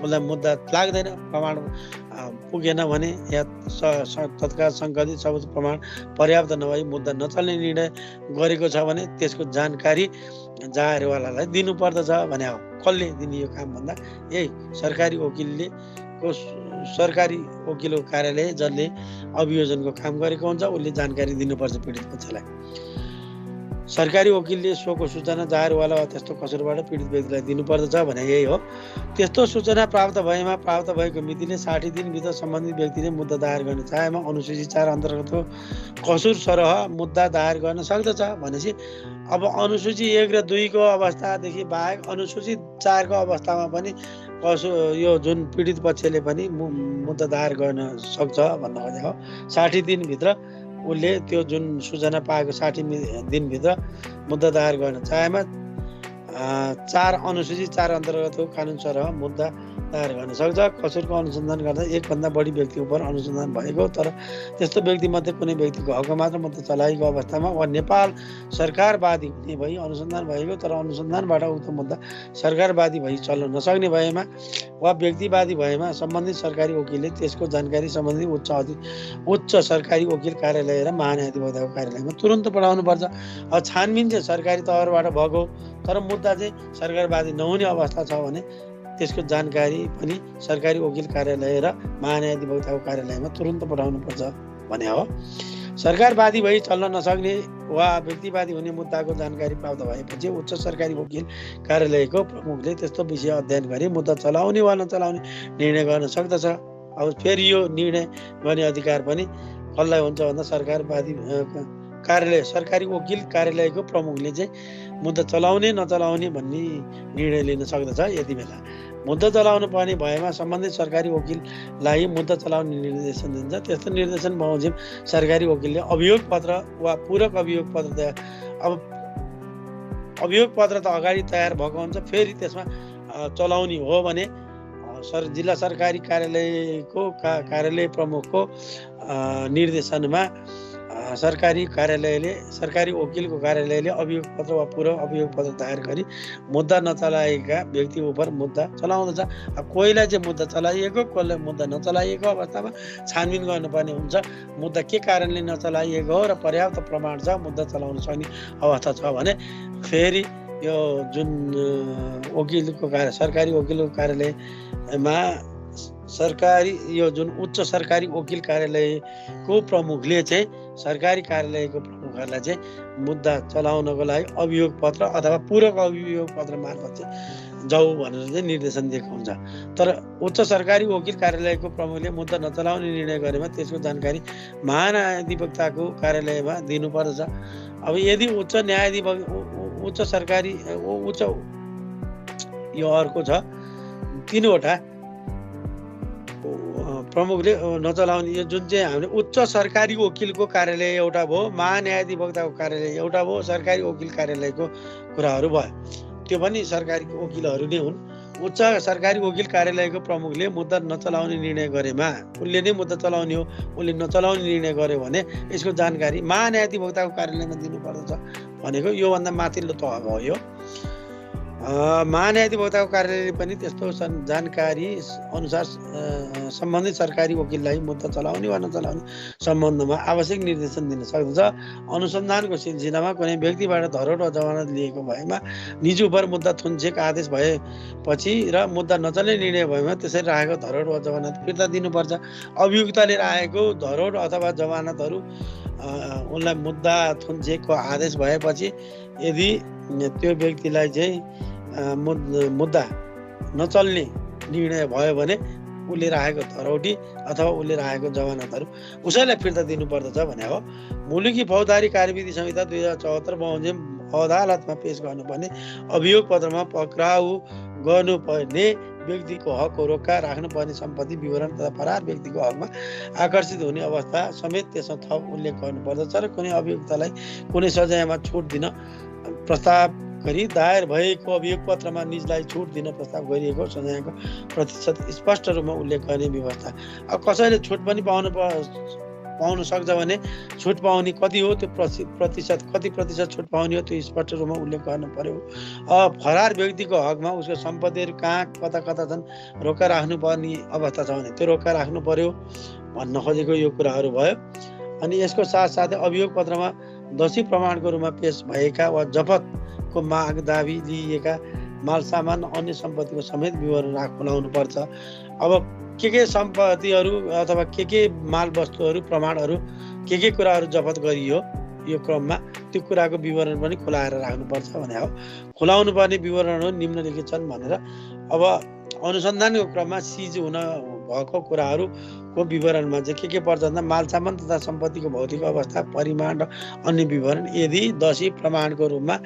उसलाई मुद्दा लाग्दैन प्रमाण पुगेन भने या तत्काल सङ्कलित सबुत प्रमाण पर्याप्त नभई मुद्दा नचल्ने निर्णय गरेको छ भने त्यसको जानकारी जाहेरवालालाई दिनुपर्दछ भने हो। कसले दिने यो काम भन्दा यही सरकारी वकिलको कार्यालय जसले अभियोजनको काम गरेको हुन्छ उसले जानकारी दिनुपर्छ पीडित पक्षलाई। सरकारी वकिलले सोको सूचना जाहेरवाला वा त्यस्तो कसुरबाट पीडित व्यक्तिलाई दिनुपर्दछ भने यही हो। त्यस्तो सूचना प्राप्त भएमा प्राप्त भएको मितिले 60 दिनभित्र सम्बन्धित व्यक्तिले मुद्दा दायर गर्न चाहेमा अनुसूची 4 अन्तर्गतको कसुर सरह मुद्दा दायर गर्न सक्दछ भनेपछि अब अनुसूची 1 र 2 को अवस्थादेखि बाहेक अनुसूची 4 को अवस्थामा पनि यो जुन पीडित पक्षले पनि मुद्दा दायर गर्न सक्छ भन्न खोजेको। 60 दिनभित्र उसले त्यो जुन सूचना पाएको 60 दिनभित्र मुद्दा दायर गर्न चाहेमा 4 अनुसूची 4 अन्तर्गतको कानुन सरह मुद्दा दायर गर्न सक्छ। कसुरको अनुसन्धान गर्दा एकभन्दा बढी व्यक्ति उप अनुसन्धान भएको तर त्यस्तो व्यक्तिमध्ये कुनै व्यक्तिको हकमा मात्र मुद्दा चलाएको अवस्थामा वा नेपाल सरकारवादी हुने भई अनुसन्धान भएको तर अनुसन्धानबाट उक्त मुद्दा सरकारवादी भई चल्न नसक्ने भएमा वा व्यक्तिवादी भएमा सम्बन्धित सरकारी वकिलले त्यसको जानकारी सम्बन्धित उच्च सरकारी वकिल कार्यालय र महान्यायाधिवक्ताको कार्यालयमा तुरन्त पठाउनु पर्छ। छानबिन चाहिँ सरकारी तहबाट भएको तर मुद्दा चाहिँ सरकारवादी नहुने अवस्था छ भने त्यसको जानकारी पनि सरकारी वकिल कार्यालय र महान्यायाधिवक्ताको कार्यालयमा तुरन्त पठाउनुपर्छ भने हो। सरकारवादी भई चल्न नसक्ने वा व्यक्तिवादी हुने मुद्दाको जानकारी प्राप्त भएपछि उच्च सरकारी वकिल कार्यालयको प्रमुखले त्यस्तो विषय अध्ययन गरी मुद्दा चलाउने वा नचलाउने निर्णय गर्न सक्दछ। अब फेरि यो निर्णय गर्ने अधिकार पनि कसलाई हुन्छ भन्दा सरकारवादी कार्यालय सरकारी वकिल कार्यालयको प्रमुखले चाहिँ मुद्दा चलाउने नचलाउने भन्ने निर्णय लिन सक्दछ। यति बेला मुद्दा चलाउनु पर्ने भएमा सम्बन्धित सरकारी वकिललाई मुद्दा चलाउने निर्देशन दिन्छ। त्यस्तो निर्देशन बमोजिम सरकारी वकिलले अभियोग पत्र वा पूरक अभियोग पत्र अब अभियोग पत्र त अगाडि तयार भएको हुन्छ फेरि त्यसमा चलाउने हो भने जिल्ला सरकारी कार्यालयको कार्यालय प्रमुखको निर्देशनमा सरकारी वकिलको कार्यालयले अभियोग पत्र वा पूरक अभियोग पत्र दायर गरी मुद्दा नचलाएका व्यक्ति उप मुद्दा चलाउँदछ। कोहीलाई चाहिँ मुद्दा चलाइएको कसलाई मुद्दा नचलाइएको अवस्थामा छानबिन गर्नुपर्ने हुन्छ। मुद्दा के कारणले नचलाइएको हो र पर्याप्त प्रमाण छ मुद्दा चलाउन सक्ने अवस्था छ भने फेरि यो जुन सरकारी वकिलको कार्यालयमा यो जुन उच्च सरकारी वकिल कार्यालयको प्रमुखले चाहिँ सरकारी कार्यालयको प्रमुखहरूलाई चाहिँ मुद्दा चलाउनको लागि अभियोग पत्र अथवा पूरक अभियोग पत्र मार्फत चाहिँ जाऊ भनेर चाहिँ निर्देशन दिएको हुन्छ। तर उच्च सरकारी वकिल कार्यालयको प्रमुखले मुद्दा नचलाउने निर्णय गरेमा त्यसको जानकारी महान्यायाधिवक्ताको कार्यालयमा दिनुपर्दछ। अब यदि उच्च यो अर्को छ 3वटा प्रमुखले नचलाउने यो जुन चाहिँ हामीले उच्च सरकारी वकिलको कार्यालय एउटा भयो महान्यायाधिवक्ताको कार्यालय एउटा भयो सरकारी वकिल कार्यालयको कुराहरू भयो। त्यो पनि सरकारी वकिलहरू नै हुन् उच्च सरकारी वकिल कार्यालयको प्रमुखले मुद्दा नचलाउने निर्णय गरेमा उसले नै मुद्दा चलाउने हो, उसले नचलाउने निर्णय गर्यो भने यसको जानकारी महान्यायाधिवक्ताको कार्यालयमा दिनुपर्दछ भनेको योभन्दा माथिल्लो तह भयो यो। महान्यायाधिवक्ताको कार्यालयले पनि त्यस्तो जानकारी अनुसार सम्बन्धित सरकारी वकिललाई मुद्दा चलाउने वा नचलाउने सम्बन्धमा आवश्यक निर्देशन दिन सक्दछ। अनुसन्धानको सिलसिलामा कुनै व्यक्तिबाट धरोहर वा जमानत लिएको भएमा निजी उपर मुद्दा थुन्चेक आदेश भएपछि र मुद्दा नचल्ने निर्णय भएमा त्यसरी राखेको धरोहर वा जमानत फिर्ता दिनुपर्छ। अभियुक्तले राखेको धरोहर अथवा जमानतहरू उनलाई मुद्दा थुन्चेकको आदेश भएपछि यदि त्यो व्यक्तिलाई चाहिँ मुद्दा नचल्ने निर्णय भयो भने उसले राखेको धरौटी अथवा उसले राखेको जमानतहरू उसैलाई फिर्ता दिनुपर्दछ भने हो। मुलुकी फौजदारी कार्यविधि संहिता 2074 बमोजिम अदालतमा पेश गर्नुपर्ने अभियोग पत्रमा पक्राउ गर्नुपर्ने व्यक्तिको हक रोक्का राख्नुपर्ने सम्पत्ति विवरण तथा फरार व्यक्तिको हकमा आकर्षित हुने अवस्था समेत त्यसमा थप उल्लेख गर्नुपर्दछ र कुनै अभियुक्तलाई कुनै सजायमा छुट दिन प्रस्ताव गरी दायर भएको अभियोग पत्रमा निजलाई छुट दिन प्रस्ताव गरिएको सजायको प्रतिशत स्पष्ट रूपमा उल्लेख गर्ने व्यवस्था। अब कसैले छुट पनि पाउन सक्छ भने छुट पाउने कति हो त्यो प्रतिशत कति प्रतिशत छुट पाउने हो त्यो स्पष्ट रूपमा उल्लेख गर्नु पर्यो। फरार व्यक्तिको हकमा उसको सम्पत्तिहरू कहाँ कता कता छन् रोका राख्नुपर्ने अवस्था छ भने त्यो रोका राख्नु पर्यो भन्न खोजेको यो कुराहरू भयो। अनि यसको साथसाथै अभियोग पत्रमा दोषी प्रमाणको रूपमा पेश भएका वा जफतको माग दाबी लिएका माल सामान अन्य सम्पत्तिको समेत विवरण खुलाउनु पर्छ। अब के सम्पत्तिहरू अथवा के माल वस्तुहरू प्रमाणहरू के कुराहरू जफत गरियो यो क्रममा त्यो कुराको विवरण पनि खुलाएर राख्नुपर्छ भने हो। खुलाउनु पर्ने विवरणहरू निम्नलिखित छन् भनेर अब अनुसन्धानको क्रममा सिज हुन भएको कुराहरूको विवरणमा चाहिँ के पर्छ भन्दा माल सामान तथा सम्पत्तिको भौतिक अवस्था परिमाण र अन्य विवरण यदि दोषी प्रमाणको रूपमा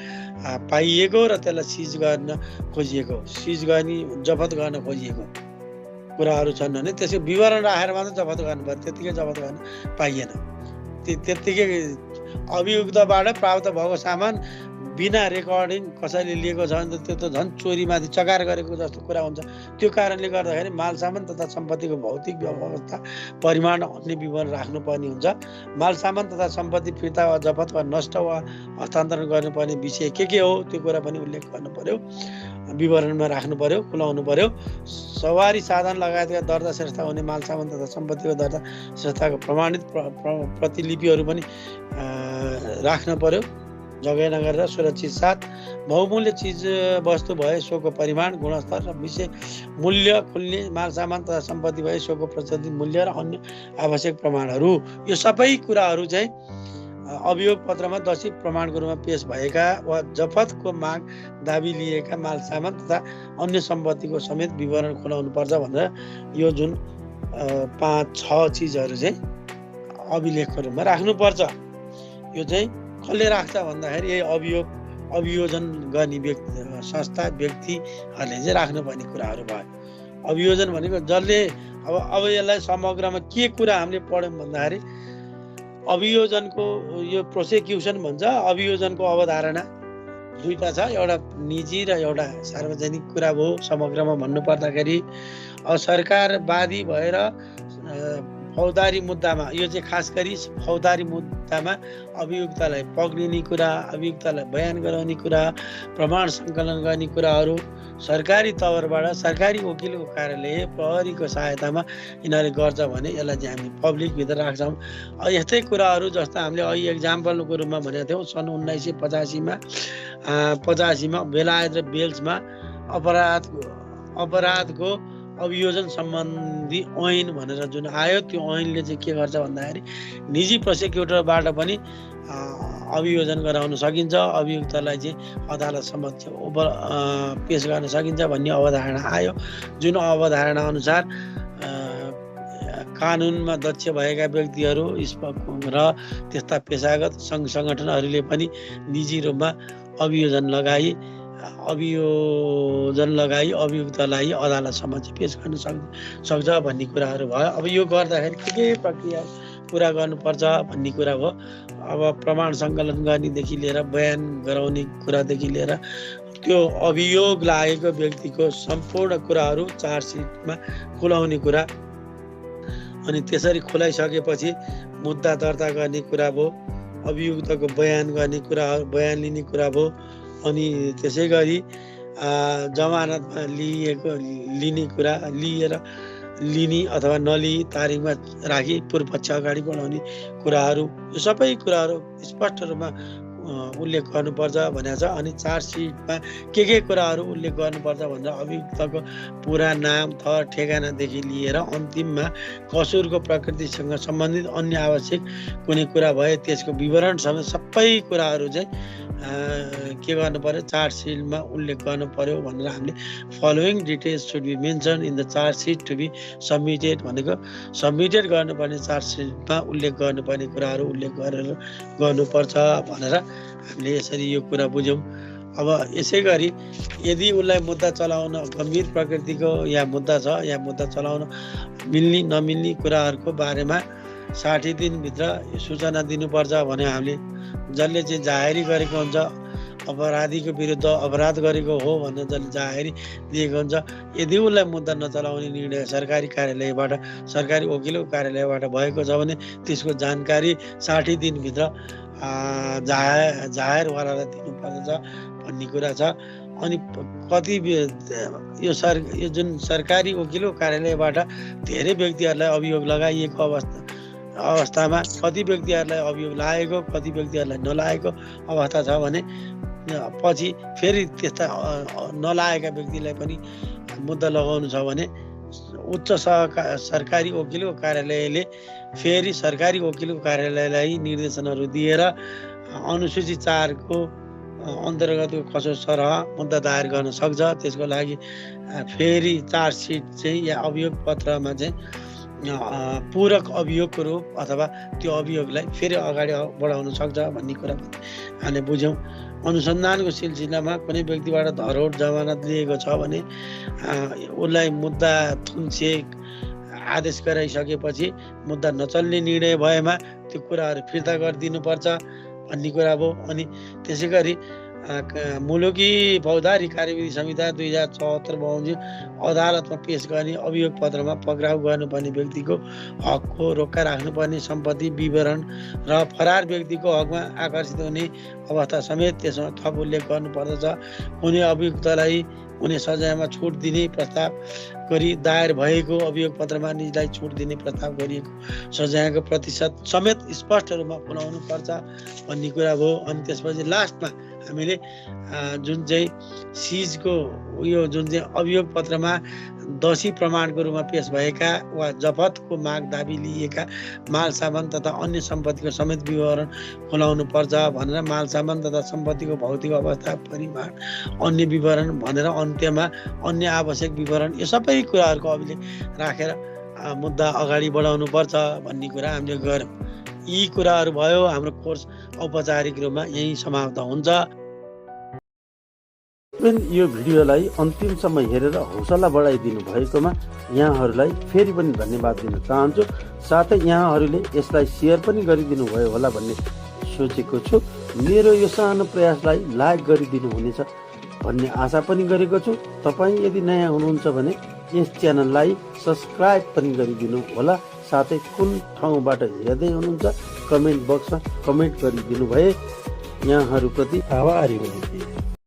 पाइएको र त्यसलाई सिज गर्न खोजिएको सिज गर्ने जफत गर्न खोजिएको कुराहरू छन् भने त्यसको विवरण राखेर मात्र जफत गर्नु पर्यो, त्यतिकै जफत गर्न पाइएन। त्यतिकै अभियुक्तबाट प्राप्त भएको सामान बिना रेकर्डिङ कसैले लिएको छ भने त्यो त झन् चोरीमाथि चकार गरेको जस्तो कुरा हुन्छ। त्यो कारणले गर्दाखेरि माल सामान तथा सम्पत्तिको भौतिक अवस्था परिमाण अन्य विवरण राख्नुपर्ने हुन्छ। माल सामान तथा सम्पत्ति फिर्ता वा जफत वा नष्ट वा हस्तान्तरण गर्नुपर्ने विषय के हो त्यो कुरा पनि उल्लेख गर्नु पर्यो, विवरणमा राख्नु पर्यो, खुलाउनु पर्यो। सवारी साधन लगायतका दर्ता श्रेष्ठता हुने माल सामान तथा सम्पत्तिको दर्ता श्रेष्ठताको प्रमाणित प्रतिलिपिहरू पनि राख्न पर्यो। जगै नगरेर सुरक्षित साथ बहुमूल्य चिज वस्तु भए सोको परिमाण गुणस्तर र विषय मूल्य खुल्ने माल सामान तथा सम्पत्ति भए सोको प्रतिशत मूल्य र अन्य आवश्यक प्रमाणहरू यो सबै कुराहरू चाहिँ अभियोग पत्रमा दोषी प्रमाणको रूपमा पेश भएका वा जफतको माग दाबी लिएका माल सामान तथा अन्य सम्पत्तिको समेत विवरण खुलाउनु पर्छ भनेर यो जुन 5-6 चिजहरू चाहिँ अभिलेखको रूपमा राख्नुपर्छ। यो चाहिँ कसले राख्छ भन्दाखेरि यही अभियोजन गर्ने संस्था व्यक्तिहरूले चाहिँ राख्नुपर्ने कुराहरू भयो। अभियोजन भनेको जसले अब यसलाई समग्रमा के कुरा हामीले पढ्यौँ भन्दाखेरि अभियोजनको यो प्रोसिक्युसन भन्छ। अभियोजनको अवधारणा दुईटा छ, एउटा निजी र एउटा सार्वजनिक कुरा भयो। समग्रमा भन्नुपर्दाखेरि सरकारवादी भएर फौजदारी मुद्दामा यो चाहिँ खास गरी फौजदारी मुद्दामा अभियुक्तलाई पक्रिने कुरा, अभियुक्तलाई बयान गराउने कुरा, प्रमाण सङ्कलन गर्ने कुराहरू सरकारी तवरबाट सरकारी वकिलको कार्यालय प्रहरीको सहायतामा यिनीहरूले गर्छ भने यसलाई चाहिँ हामी पब्लिकभित्र राख्छौँ। यस्तै कुराहरू जस्तो हामीले अहिले एक्जाम्पलको रूपमा भनेको थियौँ सन् 1985मा बेलायत र वेल्समा अपराधको अभियोजन सम्बन्धी ऐन भनेर जुन आयो त्यो ऐनले चाहिँ के गर्छ भन्दाखेरि निजी प्रोसिक्युटरबाट पनि अभियोजन गराउन सकिन्छ, अभियुक्तलाई चाहिँ अदालत समक्ष पेश गर्न सकिन्छ भन्ने अवधारणा आयो। जुन अवधारणा अनुसार कानुनमा दक्ष भएका व्यक्तिहरू र त्यस्ता पेशागत सङ्घ सङ्गठनहरूले पनि निजी रूपमा अभियोजन लगाई अभियुक्तलाई अदालत समक्ष पेश गर्न सक्छ भन्ने कुराहरू भयो। अब यो गर्दाखेरि के प्रक्रियाको पुरा गर्नुपर्छ भन्ने कुरा हो। अब प्रमाण सङ्कलन गर्नेदेखि लिएर बयान गराउने कुरादेखि लिएर त्यो अभियोग लागेको व्यक्तिको सम्पूर्ण कुराहरू चार्जसिटमा खुलाउने कुरा, अनि त्यसरी खुलाइसकेपछि मुद्दा दर्ता गर्ने कुरा भयो, अभियुक्तको बयान गर्ने कुरा, बयान लिने कुरा भयो, अनि त्यसै गरी जमानतमा लिने कुरा, लिने अथवा नलिई तारिखमा राखी पूर्व पक्ष अगाडि बढाउने कुराहरू, यो सबै कुराहरू स्पष्ट रूपमा उल्लेख गर्नुपर्छ भनेको छ। अनि चार्जसिटमा के कुराहरू उल्लेख गर्नुपर्छ भनेर अभियुक्तको पुरा नाम, थर, ठेगानादेखि लिएर अन्तिममा कसुरको प्रकृतिसँग सम्बन्धित अन्य आवश्यक कुनै कुरा भए त्यसको विवरण समेत सबै कुराहरू चाहिँ के गर्नु पर्यो, चार्जसिटमा उल्लेख गर्नु पर्यो भनेर हामीले following details should be mention in the charge sheet to be submitted भनेको सबमिटेड गर्नुपर्ने चार्जसिटमा उल्लेख गर्नुपर्ने कुराहरू उल्लेख गरेर गर्नुपर्छ भनेर हामीले यसरी यो कुरा बुझ्यौँ। अब यसै गरी यदि उसलाई मुद्दा चलाउन गम्भीर प्रकृतिको या मुद्दा छ या मुद्दा चलाउन मिल्ने नमिल्ने कुराहरूको बारेमा 60 दिनभित्र सूचना दिनुपर्छ भने हामीले जसले चाहिँ जाहेरी गरेको हुन्छ, अपराधीको विरुद्ध अपराध गरेको हो भनेर जसले जाहेरी दिएको हुन्छ, यदि उसलाई मुद्दा नचलाउने निर्णय सरकारी कार्यालयबाट, सरकारी वकिलको कार्यालयबाट भएको छ भने त्यसको जानकारी 60 दिनभित्र जाहेरवालालाई दिनुपर्दछ भन्ने कुरा छ। अनि कति यो जुन सरकारी वकिलको कार्यालयबाट धेरै व्यक्तिहरूलाई अभियोग लगाइएको अवस्थामा कति व्यक्तिहरूलाई अभियोग लागेको, कति व्यक्तिहरूलाई नलागेको अवस्था छ भने पछि फेरि त्यस्ता नलागेका व्यक्तिलाई पनि मुद्दा लगाउनु छ भने उच्च सरकारी वकिलको कार्यालयले फेरि सरकारी वकिलको कार्यालयलाई निर्देशनहरू दिएर अनुसूची 4 को अन्तर्गतको कसो सरह मुद्दा दायर गर्न सक्छ। त्यसको लागि फेरि चार्जसिट चाहिँ या अभियोग पत्रमा चाहिँ पूरक अभियोगको रूप अथवा त्यो अभियोगलाई फेरि अगाडि बढाउन सक्छ भन्ने कुरा हामीले बुझ्यौँ। अनुसन्धानको सिलसिलामा कुनै व्यक्तिबाट धरोहर जमानत लिएको छ भने उसलाई मुद्दा थुन्चेक आदेश गराइसकेपछि मुद्दा नचल्ने निर्णय भएमा त्यो कुराहरू फिर्ता गरिदिनुपर्छ भन्ने कुरा भयो। अनि त्यसै गरी मुलुकी फौजदारी कार्यविधि संहिता 2074 बमोजिम अदालतमा पेश गर्ने अभियोग पत्रमा पक्राउ गर्नुपर्ने व्यक्तिको हकको रोक्का राख्नुपर्ने सम्पत्ति विवरण र फरार व्यक्तिको हकमा आकर्षित हुने अवस्था समेत त्यसमा थप उल्लेख गर्नुपर्दछ। कुनै अभियुक्तलाई कुनै सजायमा छुट दिने प्रस्ताव गरी दायर भएको अभियोग पत्रमा निजलाई छुट दिने प्रस्ताव गरिएको सजायको प्रतिशत समेत स्पष्ट रूपमा खुलाउनु पर्छ भन्ने कुरा भयो। अनि त्यसपछि लास्टमा हामीले जुन चाहिँ सिजको यो जुन चाहिँ अभियोग पत्रमा दोषी प्रमाणको रूपमा पेश भएका वा जफतको माग दाबी लिएका माल सामान तथा अन्य सम्पत्तिको समेत विवरण खुलाउनु पर्छ भनेर माल सामान तथा सम्पत्तिको भौतिक अवस्था, परिमाण, अन्य विवरण भनेर अन्त्यमा अन्य आवश्यक विवरण, यो सबै कुराहरूको अभिलेख राखेर मुद्दा अगाडि बढाउनु पर्छ भन्ने कुरा हामीले गर्यौँ। यी कुराहरू भयो। हाम्रो कोर्स औपचारिक रूपमा यही समाप्त हुन्छ। यो भिडियोलाई अन्तिमसम्म हेरेर हौसला बढाइदिनु भएकोमा यहाँहरूलाई फेरि पनि धन्यवाद दिन चाहन्छु। साथै यहाँहरूले यसलाई सेयर पनि गरिदिनु भयो होला भन्ने सोचेको छु। मेरो यो सानो प्रयासलाई लाइक गरिदिनु हुनेछ भन्ने आशा पनि गरेको छु। तपाईँ यदि नयाँ हुनुहुन्छ भने यस च्यानललाई सब्सक्राइब पनि गरिदिनु होला। साथै कुन ठाउँबाट हेर्दै हुनुहुन्छ कमेन्ट बक्समा कमेन्ट गरिदिनु भए यहाँहरूप्रति आभारी हुन्छु।